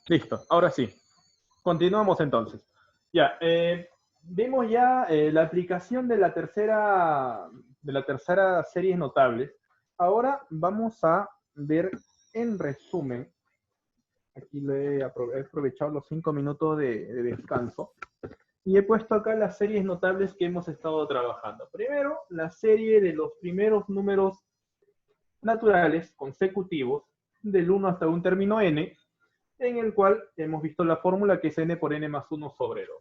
Listo, ahora sí. Continuamos entonces. Ya, vimos ya la aplicación de la tercera series notables. Ahora vamos a ver en resumen. Aquí he aprovechado los 5 minutos de descanso. Y he puesto acá las series notables que hemos estado trabajando. Primero, la serie de los primeros números naturales consecutivos del 1 hasta un término n, en el cual hemos visto la fórmula que es n por n más 1 sobre 2.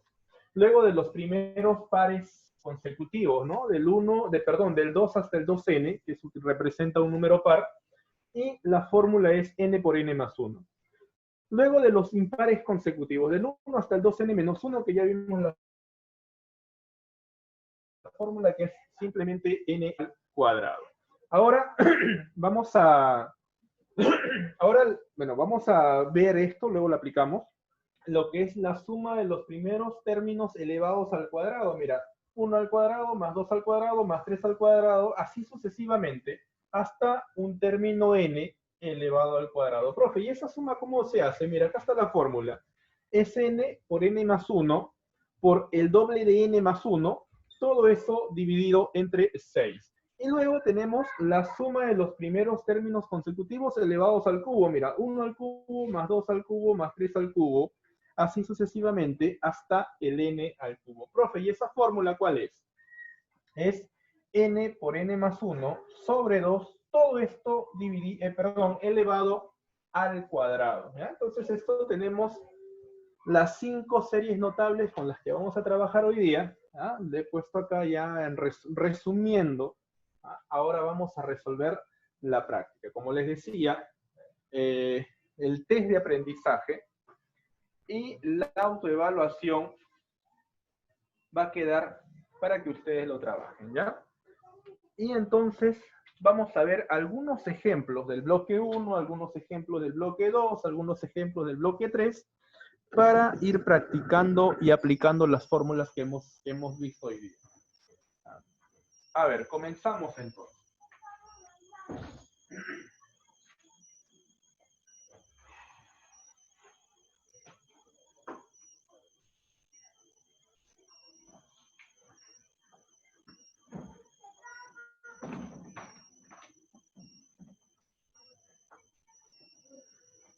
Luego de los primeros pares consecutivos, ¿no? Del 2 hasta el 2n, que representa un número par, y la fórmula es n por n más 1. Luego de los impares consecutivos, del 1 hasta el 2n menos 1, que ya vimos la fórmula que es simplemente n al cuadrado. Ahora vamos a vamos a ver esto, luego lo aplicamos, lo que es la suma de los primeros términos elevados al cuadrado. Mira, 1 al cuadrado, más 2 al cuadrado, más 3 al cuadrado, así sucesivamente, hasta un término n elevado al cuadrado. Profe, ¿y esa suma cómo se hace? Mira, acá está la fórmula. Es n por n más 1 por el doble de n más 1, todo eso dividido entre 6. Y luego tenemos la suma de los primeros términos consecutivos elevados al cubo. Mira, 1 al cubo, más 2 al cubo, más 3 al cubo, así sucesivamente hasta el n al cubo. Profe, ¿y esa fórmula cuál es? Es n por n más 1 sobre 2, todo esto elevado al cuadrado. ¿Ya? Entonces esto tenemos las 5 series notables con las que vamos a trabajar hoy día. ¿Ya? Le he puesto acá ya resumiendo. ¿Ya? Ahora vamos a resolver la práctica. Como les decía, el test de aprendizaje y la autoevaluación va a quedar para que ustedes lo trabajen, ¿ya? Y entonces vamos a ver algunos ejemplos del bloque 1, algunos ejemplos del bloque 2, algunos ejemplos del bloque 3, para ir practicando y aplicando las fórmulas que hemos visto hoy día. A ver, comenzamos entonces.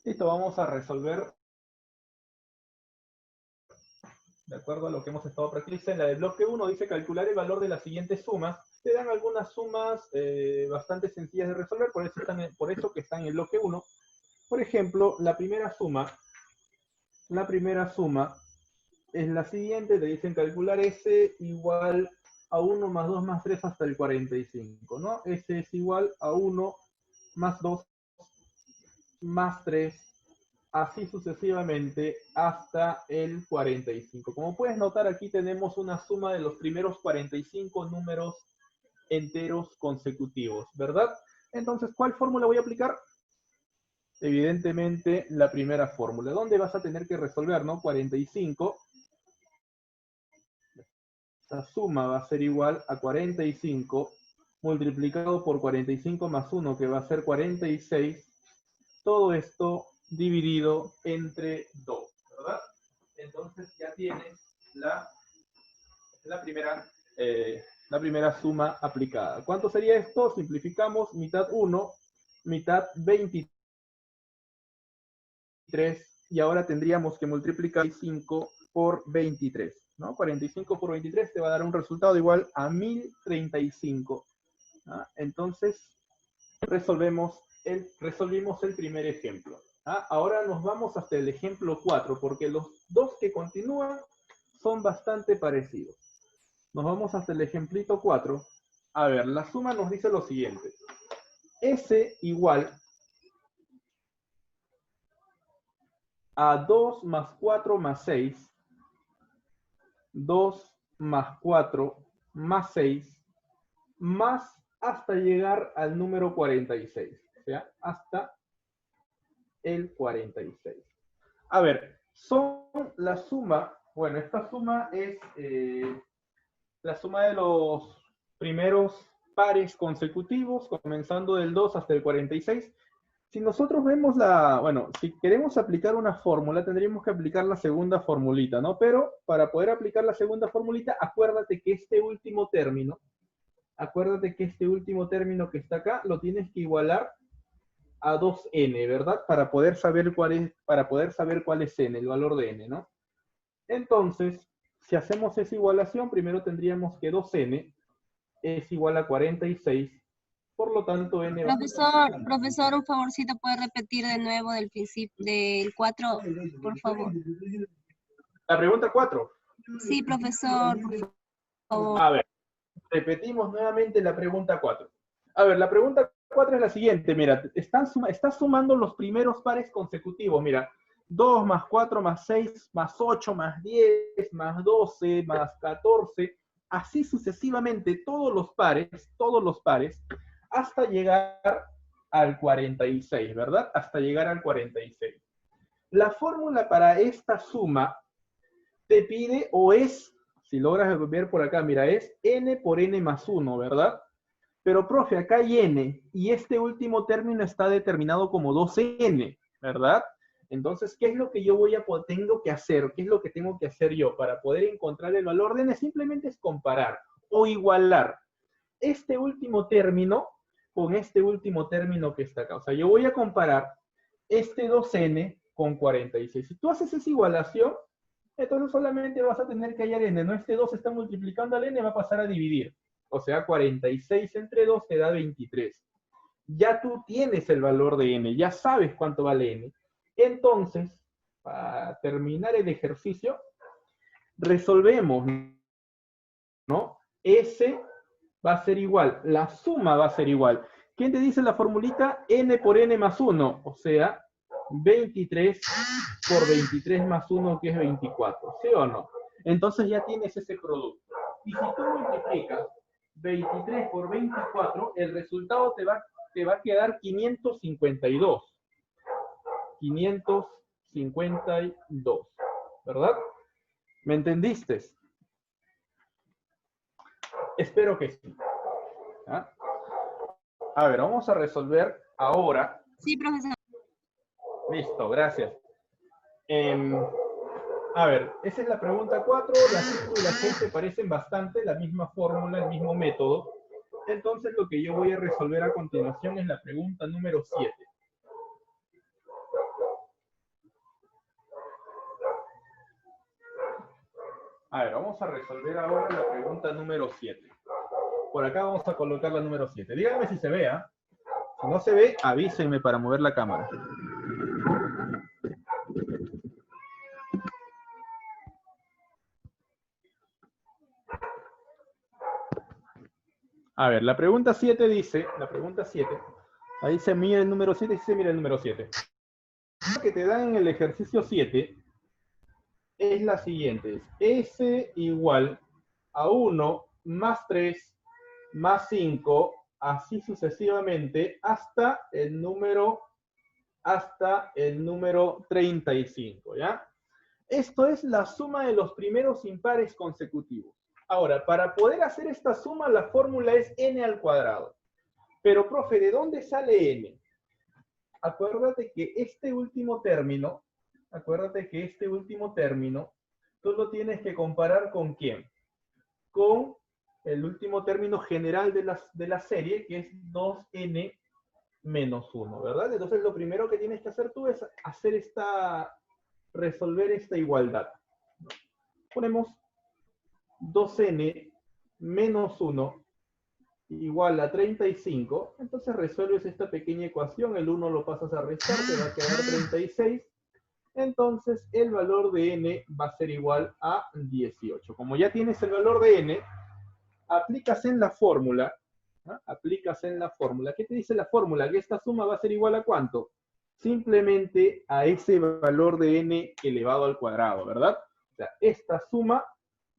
Listo, vamos a resolver de acuerdo a lo que hemos estado practicando. En la del bloque 1 dice calcular el valor de las siguientes sumas. Te dan algunas sumas bastante sencillas de resolver, por eso que están en el bloque 1. Por ejemplo, la primera suma es la siguiente. Te dicen calcular S igual a 1 más 2 más 3 hasta el 45, ¿no? S es igual a 1 más 2 más 3, así sucesivamente hasta el 45. Como puedes notar, aquí tenemos una suma de los primeros 45 números enteros consecutivos, ¿verdad? Entonces, ¿cuál fórmula voy a aplicar? Evidentemente, la primera fórmula. ¿Dónde vas a tener que resolver, no? 45. La suma va a ser igual a 45 multiplicado por 45 más 1, que va a ser 46. Todo esto dividido entre 2, ¿verdad? Entonces ya tienes la primera suma aplicada. ¿Cuánto sería esto? Simplificamos, mitad 1, mitad 23, y ahora tendríamos que multiplicar 5 por 23, ¿no? 45 por 23 te va a dar un resultado igual a 1035. ¿Ah? Entonces, resolvimos el primer ejemplo. ¿Ah? Ahora nos vamos hasta el ejemplo 4, porque los dos que continúan son bastante parecidos. Nos vamos hasta el ejemplito 4. A ver, la suma nos dice lo siguiente. S igual a 2 más 4 más 6, 2 más 4 más 6, más hasta llegar al número 46. O sea, hasta el 46. A ver, son la suma, bueno, esta suma es la suma de los primeros pares consecutivos, comenzando del 2 hasta el 46. Si nosotros vemos bueno, si queremos aplicar una fórmula, tendríamos que aplicar la segunda formulita, ¿no? Pero para poder aplicar la segunda formulita, acuérdate que este último término que está acá, lo tienes que igualar a 2n, ¿verdad? Para poder saber cuál es n, el valor de n, ¿no? Entonces, si hacemos esa igualación, primero tendríamos que 2n es igual a 46, por lo tanto n va a ser... Profesor, un favorcito, ¿puede repetir de nuevo del principio, del 4, por favor? La pregunta 4. Sí, profesor, por favor. A ver, repetimos nuevamente la pregunta 4. A ver, la pregunta 4 es la siguiente, mira, estás sumando los primeros pares consecutivos, mira, 2 más 4 más 6 más 8 más 10 más 12 más 14, así sucesivamente todos los pares, hasta llegar al 46, ¿verdad? Hasta llegar al 46. La fórmula para esta suma te pide, o es, si logras ver por acá, mira, es n por n más 1, ¿verdad? Pero, profe, acá hay n, y este último término está determinado como 2n, ¿verdad? Entonces, ¿qué es lo que yo tengo que hacer? ¿Qué es lo que tengo que hacer yo para poder encontrar el valor de n? Simplemente es comparar o igualar este último término con este último término que está acá. O sea, yo voy a comparar este 2n con 46. Si tú haces esa igualación, entonces solamente vas a tener que hallar n, ¿no? Este 2 está multiplicando al n, va a pasar a dividir. O sea, 46 entre 2 te da 23. Ya tú tienes el valor de n, ya sabes cuánto vale n. Entonces, para terminar el ejercicio, resolvemos, ¿no? S va a ser igual, la suma va a ser igual. ¿Quién te dice la formulita? N por n más 1, o sea, 23 por 23 más 1, que es 24, ¿sí o no? Entonces ya tienes ese producto. Y si tú multiplicas 23 por 24, el resultado te va a quedar 552. 552, ¿verdad? ¿Me entendiste? Espero que sí. ¿Ah? A ver, vamos a resolver ahora. Sí, profesor. Listo, gracias. A ver, esa es la pregunta 4. La 5 y la 6 se parecen bastante, la misma fórmula, el mismo método. Entonces lo que yo voy a resolver a continuación es la pregunta número 7. A ver, vamos a resolver ahora la pregunta número 7. Por acá vamos a colocar la número 7. Díganme si se ve, ¿eh? Si no se ve, avísenme para mover la cámara. A ver, la pregunta 7 dice, ahí se mira el número 7 y se mira el número 7. Lo que te dan en el ejercicio 7 es la siguiente. S igual a 1 más 3 más 5, así sucesivamente, hasta el número 35, ¿ya? Esto es la suma de los primeros impares consecutivos. Ahora, para poder hacer esta suma, la fórmula es n al cuadrado. Pero, profe, ¿de dónde sale n? Acuérdate que este último término, tú lo tienes que comparar ¿con quién? Con el último término general de la serie, que es 2n menos 1, ¿verdad? Entonces, lo primero que tienes que hacer tú es resolver esta igualdad. Ponemos 2n menos 1 igual a 35, entonces resuelves esta pequeña ecuación, el 1 lo pasas a restar, te va a quedar 36, entonces el valor de n va a ser igual a 18. Como ya tienes el valor de n, aplicas en la fórmula, ¿no? ¿Qué te dice la fórmula? Que esta suma va a ser igual a ¿cuánto? Simplemente a ese valor de n elevado al cuadrado, ¿verdad? O sea, esta suma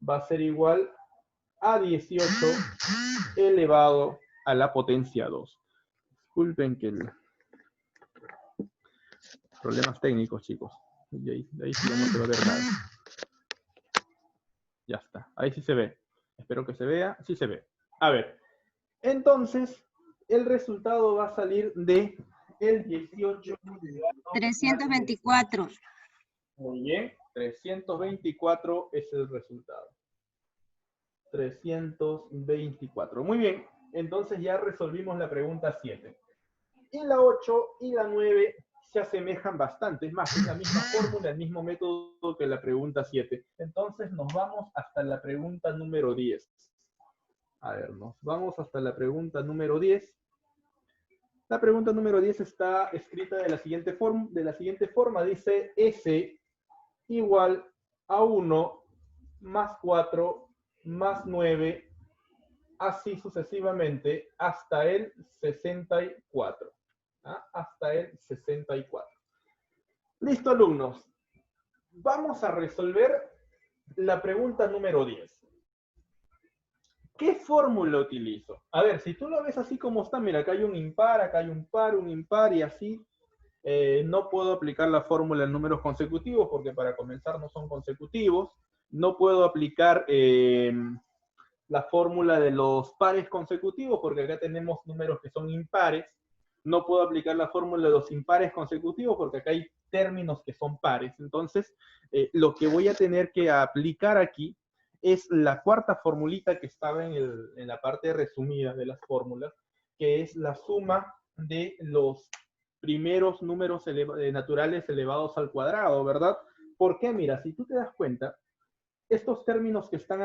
va a ser igual a 18 elevado a la potencia 2. Disculpen que problemas técnicos, chicos. De ahí sí no se va a ver nada. Ya está. Ahí sí se ve. Espero que se vea. Sí se ve. A ver. Entonces, el resultado va a salir de El 18. 324. Muy bien. 324 es el resultado. 324. Muy bien. Entonces ya resolvimos la pregunta 7. Y la 8 y la 9 se asemejan bastante. Es más, es la misma fórmula, el mismo método que la pregunta 7. Entonces nos vamos hasta la pregunta número 10. A ver, nos vamos hasta la pregunta número 10. La pregunta número 10 está escrita de la siguiente forma. Dice S igual a 1 más 4 más 9, así sucesivamente hasta el 64. ¿Ah? Hasta el 64. Listo, alumnos. Vamos a resolver la pregunta número 10. ¿Qué fórmula utilizo? A ver, si tú lo ves así como está, mira, acá hay un impar, acá hay un par, un impar y así. No puedo aplicar la fórmula en números consecutivos porque para comenzar no son consecutivos. No puedo aplicar la fórmula de los pares consecutivos porque acá tenemos números que son impares. No puedo aplicar la fórmula de los impares consecutivos porque acá hay términos que son pares. Entonces, lo que voy a tener que aplicar aquí es la cuarta formulita que estaba en la parte resumida de las fórmulas, que es la suma de los primeros números naturales elevados al cuadrado, ¿verdad? ¿Por qué? Mira, si tú te das cuenta, estos términos que están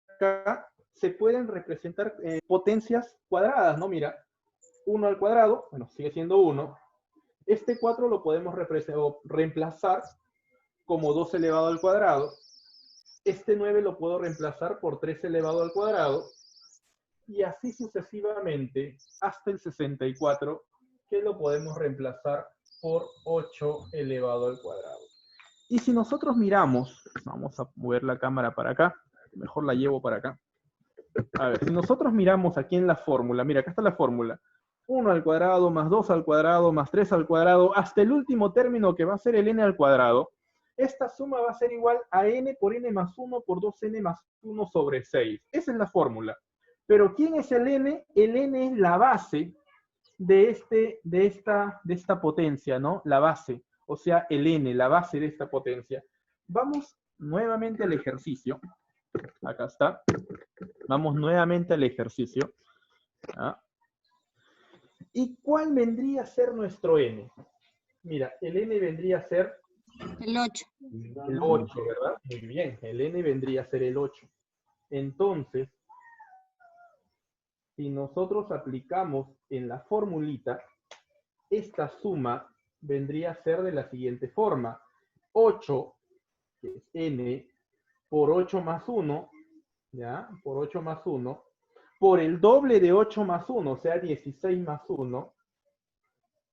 acá se pueden representar potencias cuadradas, ¿no? Mira, 1 al cuadrado, bueno, sigue siendo 1. Este 4 lo podemos reemplazar como 2 elevado al cuadrado. Este 9 lo puedo reemplazar por 3 elevado al cuadrado. Y así sucesivamente hasta el 64, que lo podemos reemplazar por 8 elevado al cuadrado. Y si nosotros miramos, vamos a mover la cámara para acá, mejor la llevo para acá. A ver, si nosotros miramos aquí en la fórmula, mira, acá está la fórmula. 1 al cuadrado, más 2 al cuadrado, más 3 al cuadrado, hasta el último término que va a ser el n al cuadrado. Esta suma va a ser igual a n por n más 1 por 2n más 1 sobre 6. Esa es la fórmula. Pero ¿quién es el n? El n es la base de esta potencia, ¿no? La base, o sea, el n, la base de esta potencia. Vamos nuevamente al ejercicio. Acá está. Vamos nuevamente al ejercicio. ¿Ah? ¿Y cuál vendría a ser nuestro n? Mira, el n vendría a ser El 8. el 8, ¿verdad? Muy bien, el n vendría a ser el 8. Entonces, si nosotros aplicamos en la formulita, esta suma vendría a ser de la siguiente forma. 8, que es n, por 8 más 1, ¿ya? Por 8 más 1, por el doble de 8 más 1, o sea, 16 más 1,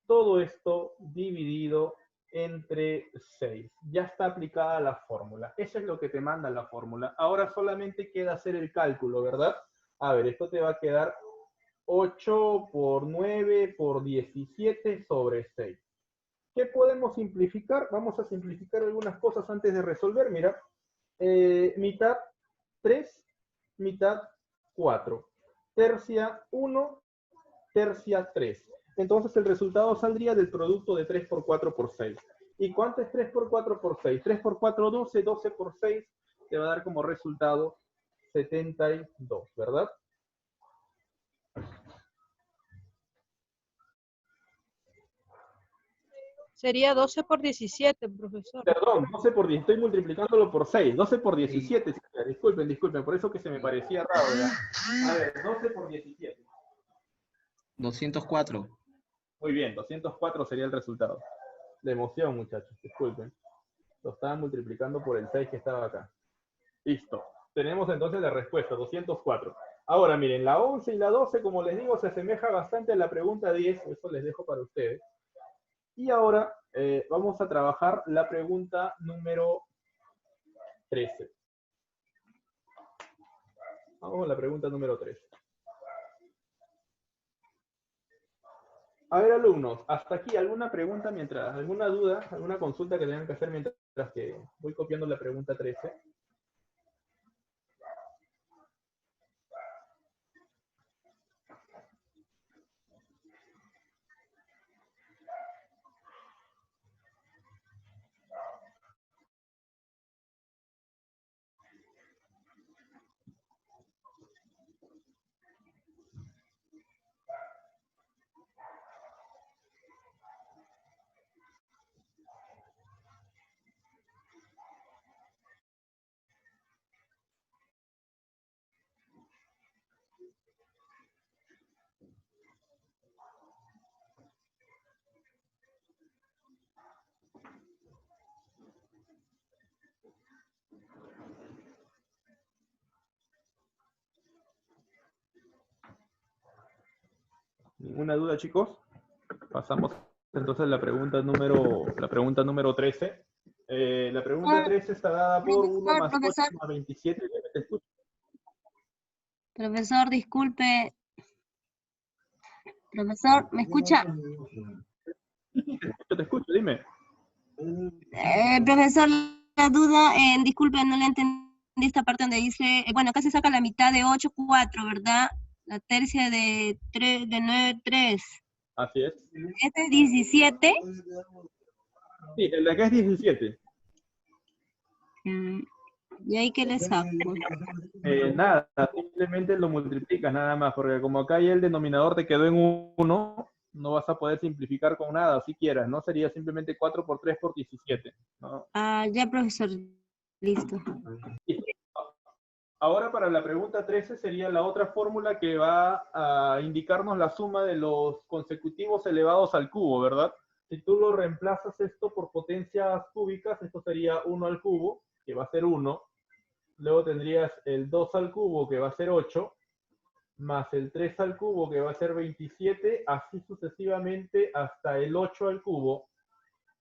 todo esto dividido entre 6. Ya está aplicada la fórmula. Eso es lo que te manda la fórmula. Ahora solamente queda hacer el cálculo, ¿verdad? A ver, esto te va a quedar 8 por 9 por 17 sobre 6. ¿Qué podemos simplificar? Vamos a simplificar algunas cosas antes de resolver. Mira, mitad 3, mitad 4. Tercia 1, tercia 3. Entonces el resultado saldría del producto de 3 por 4 por 6. ¿Y cuánto es 3 por 4 por 6? 3 por 4, 12, 12 por 6 te va a dar como resultado 72, ¿verdad? Sería 12 por 17, profesor. Perdón, 12 por 10, estoy multiplicándolo por 6. 12 por 17, sí. Disculpen, por eso que se me parecía raro, ¿verdad? A ver, 12 por 17. 204. Muy bien, 204 sería el resultado. De emoción, muchachos, disculpen. Lo estaban multiplicando por el 6 que estaba acá. Listo. Tenemos entonces la respuesta, 204. Ahora, miren, la 11 y la 12, como les digo, se asemeja bastante a la pregunta 10. Eso les dejo para ustedes. Y ahora vamos a trabajar la pregunta número 13. Vamos a la pregunta número 13. A ver, alumnos, hasta aquí, ¿alguna pregunta alguna duda, alguna consulta que tengan que hacer mientras que voy copiando la pregunta 13? ¿Ninguna duda, chicos? Pasamos entonces a la pregunta número 13. La pregunta 13 está dada por 1 más 8 Profesor, más 27. ¿Te escucho? profesor, disculpe. Profesor, ¿me escucha? Te escucho, dime. Profesor, la duda, disculpe, no le entendí esta parte donde dice, bueno, acá se saca la mitad de 8, 4, ¿verdad? La tercia de 3, de 9, 3. Así es. Este es 17. Sí, el de acá es 17. ¿Y ahí qué le saco? Nada, simplemente lo multiplicas nada más, porque como acá ya el denominador te quedó en 1, no vas a poder simplificar con nada, si quieras, ¿no? Sería simplemente 4 por 3 por 17, ¿no? Ah, ya, profesor. Listo. Listo. Ahora para la pregunta 13 sería la otra fórmula que va a indicarnos la suma de los consecutivos elevados al cubo, ¿verdad? Si tú lo reemplazas esto por potencias cúbicas, esto sería 1 al cubo, que va a ser 1. Luego tendrías el 2 al cubo, que va a ser 8, más el 3 al cubo, que va a ser 27, así sucesivamente hasta el 8 al cubo,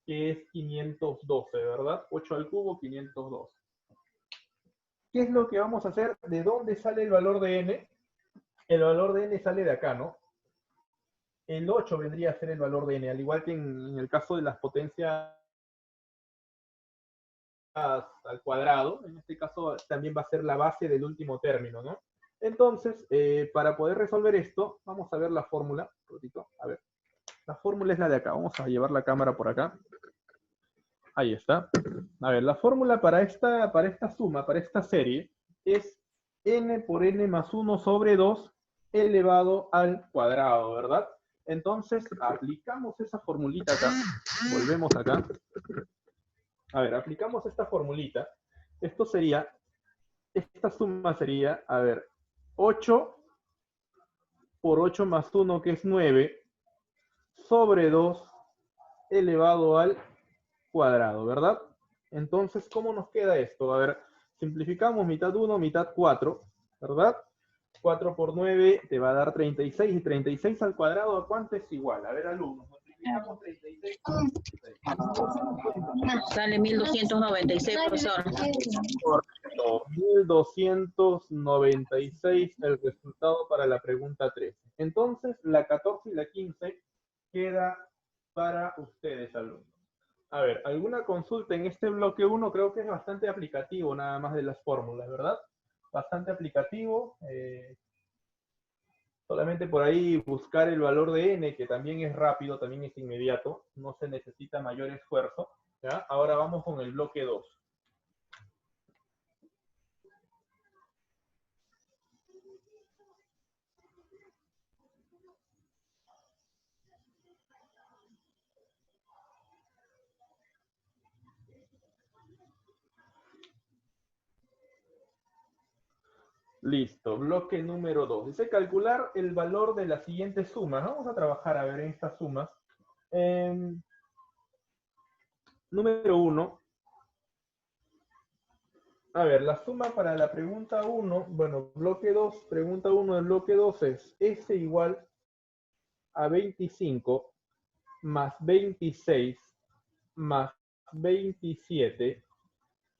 que es 512, ¿verdad? 8 al cubo, 512. ¿Qué es lo que vamos a hacer? ¿De dónde sale el valor de n? El valor de n sale de acá, ¿no? El 8 vendría a ser el valor de n, al igual que en el caso de las potencias al cuadrado, en este caso también va a ser la base del último término, ¿no? Entonces, para poder resolver esto, vamos a ver la fórmula. A ver, la fórmula es la de acá. Vamos a llevar la cámara por acá. Ahí está. A ver, la fórmula para esta suma, para esta serie, es n por n más 1 sobre 2 elevado al cuadrado, ¿verdad? Entonces, aplicamos esa formulita acá. Volvemos acá. A ver, aplicamos esta formulita. Esta suma sería, a ver, 8 por 8 más 1, que es 9, sobre 2 elevado al cuadrado, ¿verdad? Entonces, ¿cómo nos queda esto? A ver, simplificamos mitad 1, mitad 4, ¿verdad? 4 por 9 te va a dar 36, y 36 al cuadrado, ¿a cuánto es igual? A ver, alumnos, multiplicamos 36 Sale 1296, profesor. Correcto, 1296 el resultado para la pregunta 13. Entonces, la 14 y la 15 queda para ustedes, alumnos. A ver, ¿alguna consulta en este bloque 1? Creo que es bastante aplicativo nada más de las fórmulas, ¿verdad? Bastante aplicativo. Solamente por ahí buscar el valor de n, que también es rápido, también es inmediato. No se necesita mayor esfuerzo. ¿Ya? Ahora vamos con el bloque 2. Listo, bloque número 2. Dice calcular el valor de las siguientes sumas. Vamos a trabajar a ver en estas sumas. Número 1. A ver, la suma para la pregunta 1, bueno, bloque 2, pregunta 1 del bloque 2 es S igual a 25 más 26 más 27,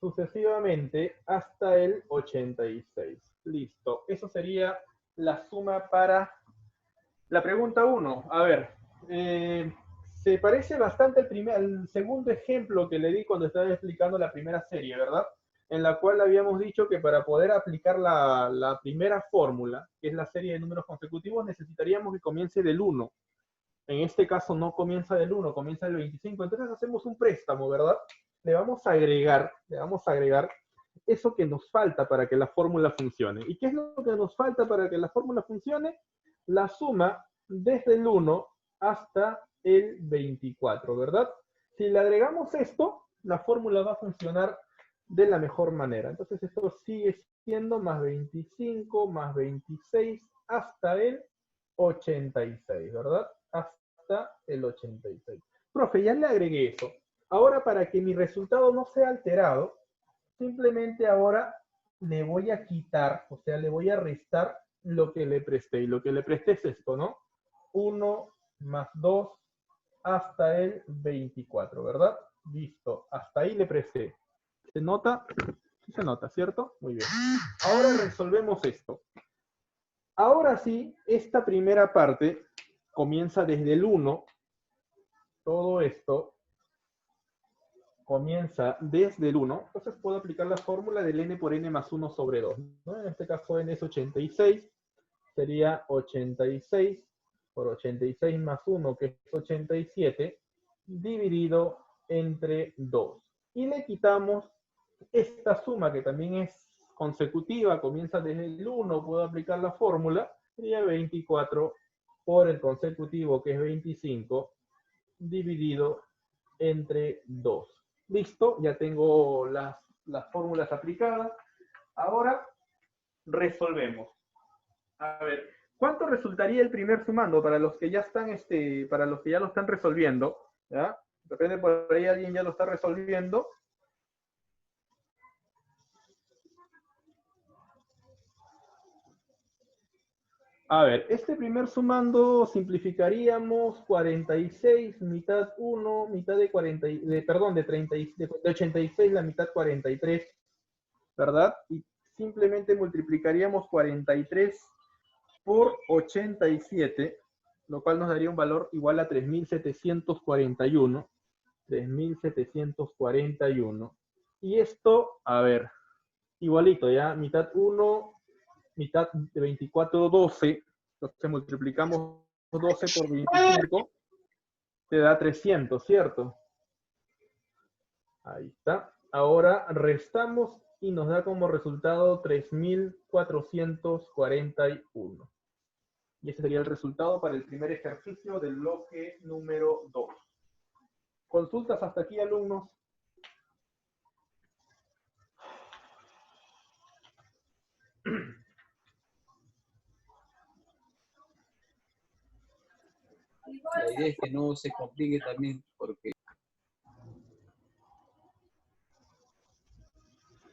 sucesivamente hasta el 86. Listo. Eso sería la suma para la pregunta 1. A ver, se parece bastante al segundo ejemplo que le di cuando estaba explicando la primera serie, ¿verdad? En la cual habíamos dicho que para poder aplicar la primera fórmula, que es la serie de números consecutivos, necesitaríamos que comience del 1. En este caso no comienza del 1, comienza del 25. Entonces hacemos un préstamo, ¿verdad? Le vamos a agregar eso que nos falta para que la fórmula funcione. ¿Y qué es lo que nos falta para que la fórmula funcione? La suma desde el 1 hasta el 24, ¿verdad? Si le agregamos esto, la fórmula va a funcionar de la mejor manera. Entonces esto sigue siendo más 25 más 26 hasta el 86, ¿verdad? Hasta el 86. Profe, ya le agregué eso. Ahora, para que mi resultado no sea alterado, simplemente ahora le voy a quitar, o sea, le voy a restar lo que le presté. Y lo que le presté es esto, ¿no? 1 más 2 hasta el 24, ¿verdad? Listo, hasta ahí le presté. ¿Se nota? Sí se nota, ¿cierto? Muy bien. Ahora resolvemos esto. Ahora sí, esta primera parte comienza desde el 1. Todo esto comienza desde el 1. Entonces puedo aplicar la fórmula del n por n más 1 sobre 2, ¿no? En este caso n es 86. Sería 86 por 86 más 1, que es 87, dividido entre 2. Y le quitamos esta suma, que también es consecutiva, comienza desde el 1, puedo aplicar la fórmula, sería 24 por el consecutivo, que es 25, dividido entre 2. Listo, ya tengo las fórmulas aplicadas. Ahora resolvemos. A ver, ¿cuánto resultaría el primer sumando para los que ya están, para los que ya lo están resolviendo? ¿Ya? Depende, por ahí alguien ya lo está resolviendo. A ver, este primer sumando simplificaríamos 46, mitad 1, mitad de 40, perdón, de 86, la mitad 43, ¿verdad? Y simplemente multiplicaríamos 43 por 87, lo cual nos daría un valor igual a 3.741. 3.741. Y esto, a ver, igualito, ¿ya? Mitad 1, mitad de 24, 12. Entonces multiplicamos 12 por 25, te da 300, ¿cierto? Ahí está. Ahora restamos y nos da como resultado 3.441. Y ese sería el resultado para el primer ejercicio del bloque número 2. ¿Consultas hasta aquí, alumnos? La idea es que no se complique también, porque...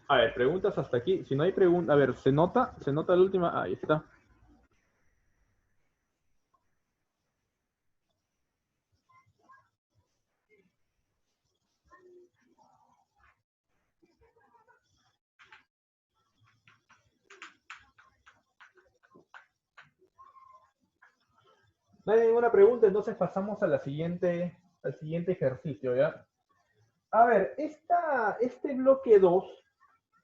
A ver, preguntas hasta aquí. Si no hay preguntas, a ver, ¿se nota? ¿Se nota la última? Ahí está. No hay ninguna pregunta, entonces pasamos a al siguiente ejercicio, ¿ya? A ver, este bloque 2,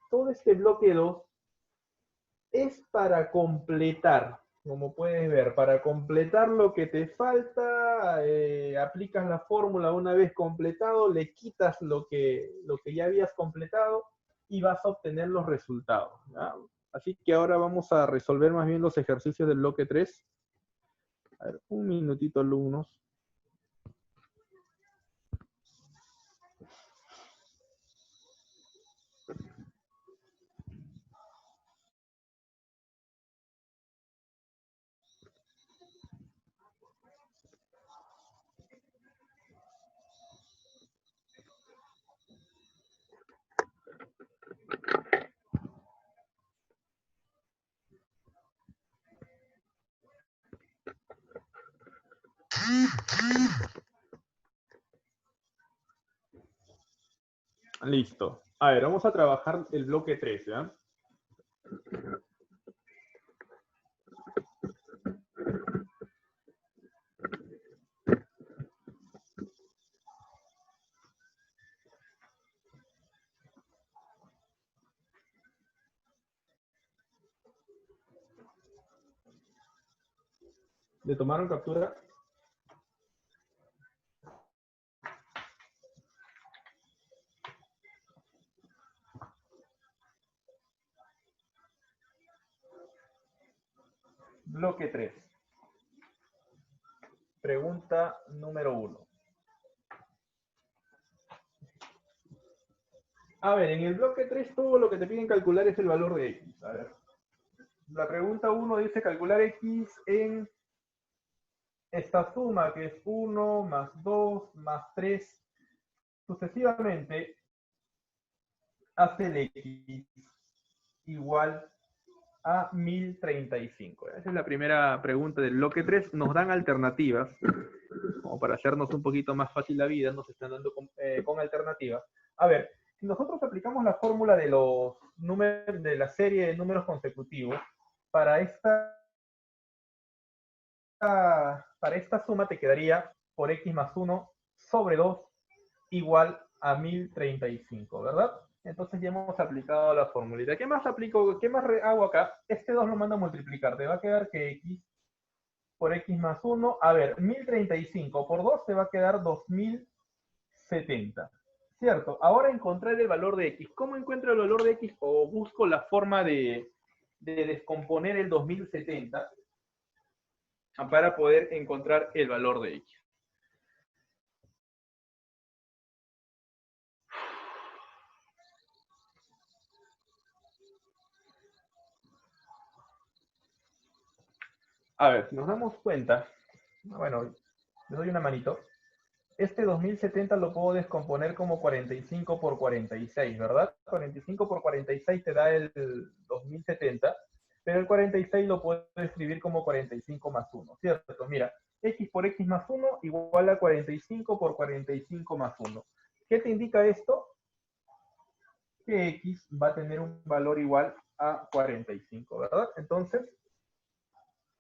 todo este bloque 2, es para completar, como puedes ver, para completar lo que te falta, aplicas la fórmula una vez completado, le quitas lo que ya habías completado y vas a obtener los resultados, ¿ya? Así que ahora vamos a resolver más bien los ejercicios del bloque 3. A ver, un minutito, alumnos. Listo. A ver, vamos a trabajar el bloque 3, ¿ya? ¿Le tomaron captura? Bloque 3. Pregunta número 1. A ver, en el bloque 3 todo lo que te piden calcular es el valor de x. A ver. La pregunta 1 dice calcular x en esta suma, que es 1 más 2 más 3, sucesivamente, hace el x igual a 1035. Esa es la primera pregunta del bloque 3. Nos dan alternativas, como para hacernos un poquito más fácil la vida, nos están dando con alternativas. A ver, si nosotros aplicamos la fórmula de los números, de la serie de números consecutivos, para esta suma te quedaría por x más 1 sobre 2 igual a 1035, ¿verdad? Entonces ya hemos aplicado la formulita. ¿Qué más aplico? ¿Qué más hago acá? Este 2 lo mando a multiplicar. Te va a quedar que x por x más 1. A ver, 1035 por 2 te va a quedar 2070. ¿Cierto? Ahora encontrar el valor de x. ¿Cómo encuentro el valor de x? O busco la forma de descomponer el 2070 para poder encontrar el valor de x. A ver, si nos damos cuenta, bueno, le doy una manito. Este 2070 lo puedo descomponer como 45 por 46, ¿verdad? 45 por 46 te da el 2070, pero el 46 lo puedo escribir como 45 más 1, ¿cierto? Mira, x por x más 1 igual a 45 por 45 más 1. ¿Qué te indica esto? Que x va a tener un valor igual a 45, ¿verdad? Entonces,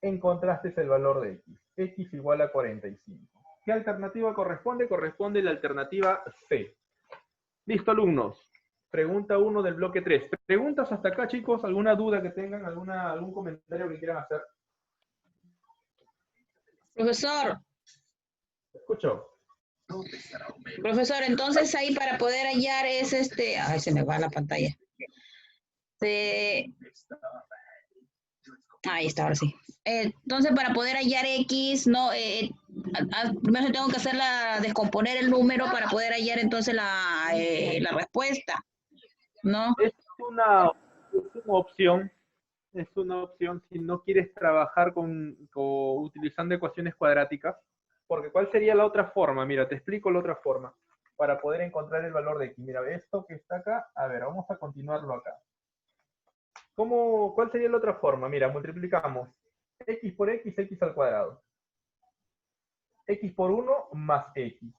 encontraste el valor de x. X igual a 45. ¿Qué alternativa corresponde? Corresponde la alternativa C. Listo, alumnos. Pregunta 1 del bloque 3. ¿Preguntas hasta acá, chicos? ¿Alguna duda que tengan? ¿Algún comentario que quieran hacer? Profesor, Escucho. profesor, entonces ahí para poder hallar es ay, se me va la pantalla. Ahí está, ahora sí. Entonces, para poder hallar X, no, primero tengo que descomponer el número para poder hallar entonces la respuesta, ¿no? Es una opción. Es una opción si no quieres trabajar utilizando ecuaciones cuadráticas. Porque ¿cuál sería la otra forma? Mira, te explico la otra forma. Para poder encontrar el valor de x. Mira, esto que está acá, a ver, vamos a continuarlo acá. ¿Cuál sería la otra forma? Mira, multiplicamos x por x, x al cuadrado. X por 1 más x.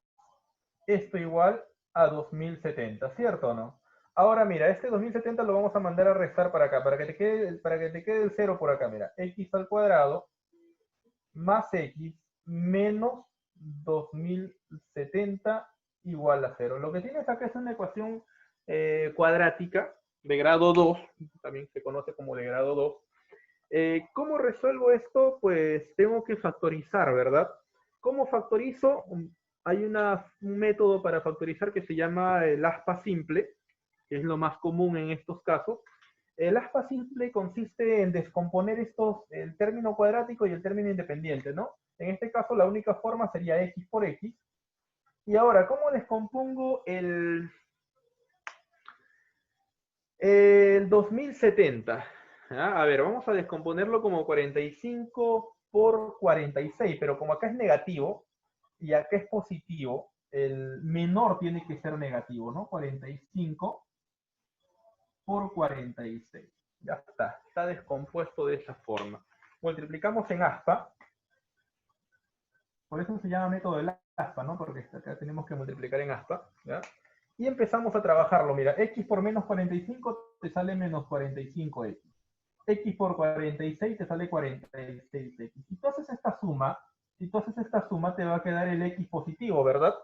Esto igual a 2070, ¿cierto o no? Ahora mira, este 2070 lo vamos a mandar a restar para acá, para que te quede el 0 por acá, mira. X al cuadrado más x menos 2070 igual a 0. Lo que tienes acá es una ecuación cuadrática de grado 2, también se conoce como de grado 2. ¿Cómo resuelvo esto? Pues tengo que factorizar, ¿verdad? ¿Cómo factorizo? Hay un método para factorizar que se llama el aspa simple, que es lo más común en estos casos. El aspa simple consiste en descomponer el término cuadrático y el término independiente, ¿no? En este caso la única forma sería x por x. Y ahora, ¿cómo descompongo el 2070? A ver, vamos a descomponerlo como 45 por 46, pero como acá es negativo y acá es positivo, el menor tiene que ser negativo, ¿no? 45 por 46. Ya está descompuesto de esa forma. Multiplicamos en aspa. Por eso se llama método del aspa, ¿no? Porque acá tenemos que multiplicar en aspa, ¿ya? Y empezamos a trabajarlo. Mira, x por menos 45 te sale menos 45x. X por 46 te sale 46x. Si tú haces esta suma, te va a quedar el x positivo, ¿verdad?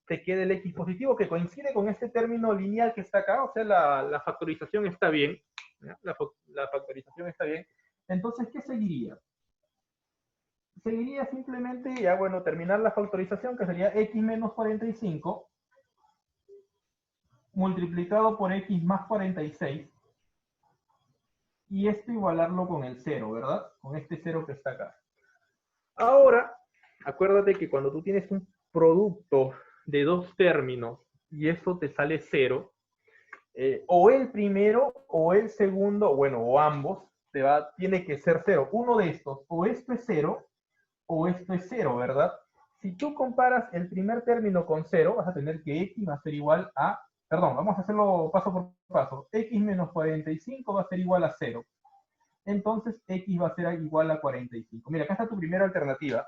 Te queda el x positivo que coincide con este término lineal que está acá, o sea, la factorización está bien. ¿Ya? La factorización está bien. Entonces, ¿qué seguiría? Seguiría simplemente, ya bueno, terminar la factorización, que sería x menos 45 multiplicado por x más 46, y esto igualarlo con el 0, ¿verdad? Con este 0 que está acá. Ahora, acuérdate que cuando tú tienes un producto de dos términos y eso te sale 0, o el primero o el segundo, bueno, o ambos, tiene que ser 0. Uno de estos, o esto es 0, o esto es 0, ¿verdad? Si tú comparas el primer término con 0, vas a tener que x va a ser igual a, perdón, vamos a hacerlo paso por paso. X menos 45 va a ser igual a 0. entonces x va a ser igual a 45. Mira, acá está tu primera alternativa.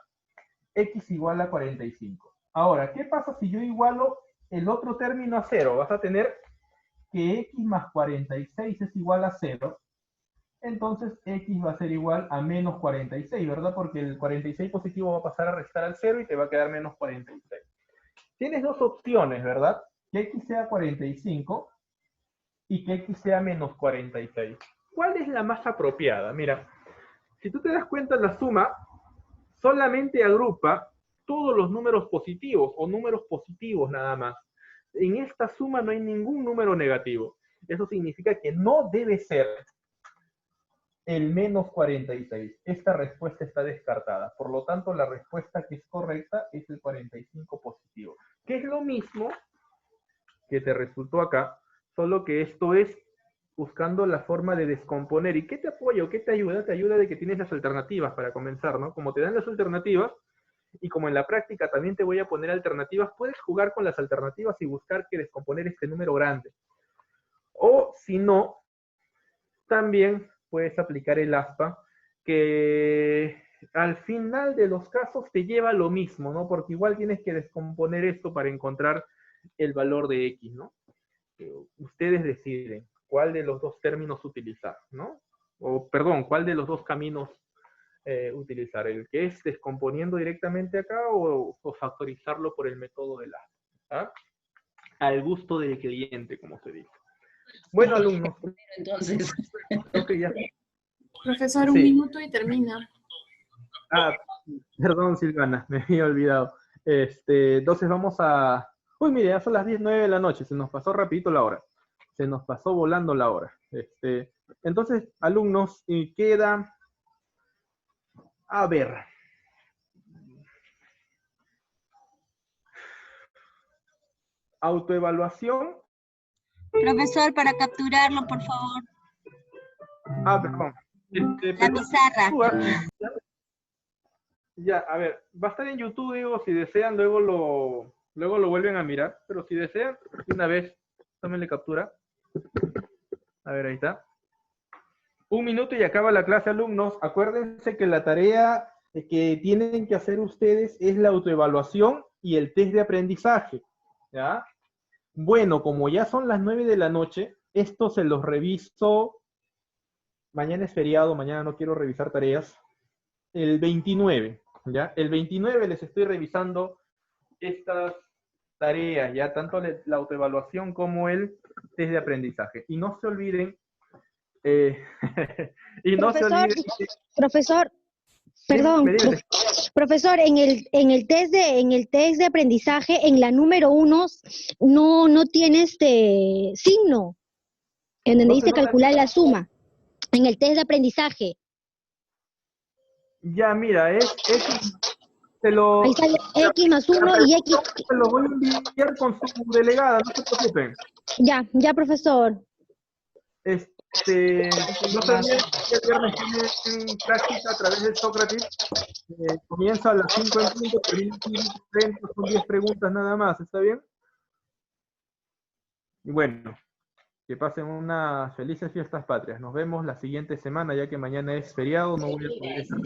X igual a 45. Ahora, ¿qué pasa si yo igualo el otro término a 0? Vas a tener que x más 46 es igual a 0. Entonces x va a ser igual a menos 46, ¿verdad? Porque el 46 positivo va a pasar a restar al 0 y te va a quedar menos 46. Tienes dos opciones, ¿verdad? Que x sea 45 y que x sea menos 46. ¿Cuál es la más apropiada? Mira, si tú te das cuenta, la suma solamente agrupa todos los números positivos o números positivos nada más. En esta suma no hay ningún número negativo. Eso significa que no debe ser el menos 46. Esta respuesta está descartada. Por lo tanto, la respuesta que es correcta es el 45 positivo. Que es lo mismo que te resultó acá, solo que esto es buscando la forma de descomponer. ¿Y qué te apoya o qué te ayuda? Te ayuda de que tienes las alternativas para comenzar, ¿no? Como te dan las alternativas, y como en la práctica también te voy a poner alternativas, puedes jugar con las alternativas y buscar que descomponer este número grande. O si no, también puedes aplicar el aspa, que al final de los casos te lleva lo mismo, ¿no? Porque igual tienes que descomponer esto para encontrar el valor de x, ¿no? Ustedes deciden cuál de los dos términos utilizar, ¿no? O, perdón, cuál de los dos caminos utilizar, el que es descomponiendo directamente acá o factorizarlo por el método de la, ¿ah? Al gusto del cliente, como se dice. Bueno, alumnos. Entonces. Creo que ya. Profesor, un Sí. minuto y termina. Ah, perdón, Silvana, me había olvidado. Entonces vamos a... Uy, mire, ya son las 10:09 de la noche, se nos pasó rapidito la hora. Se nos pasó volando la hora. Entonces, alumnos, y queda... A ver. Autoevaluación. Profesor, para capturarlo, por favor. Ah, perdón. La pizarra. Ya, a ver, va a estar en YouTube, digo, si desean, luego lo vuelven a mirar, pero si desean, una vez, tómenle captura. A ver, ahí está. 1 minuto y acaba la clase, alumnos. Acuérdense que la tarea que tienen que hacer ustedes es la autoevaluación y el test de aprendizaje, ¿ya? Bueno, como ya son las 9 de la noche, esto se los reviso. Mañana es feriado, mañana no quiero revisar tareas. El 29, ¿ya? El 29 les estoy revisando estas tareas, ¿ya? Tanto la autoevaluación como el test de aprendizaje. Y no se olviden, y no se olviden... Profesor, perdón, Dime. profesor, en el test de aprendizaje, en la número 1, no tiene signo, en donde No dice se nota. calcular la suma, en el test de aprendizaje. Ya, mira, es te lo, Ahí está X más 1 y X. te lo voy a enviar con su delegada, no se preocupen. Ya, profesor. No se olviden que el viernes tienen práctica a través del Sócrates. Comienza a las 5 en punto, termina a las 5:30, son 10 preguntas nada más, ¿está bien? Y bueno, que pasen unas felices fiestas patrias. Nos vemos la siguiente semana, ya que mañana es feriado, no voy a poder estar.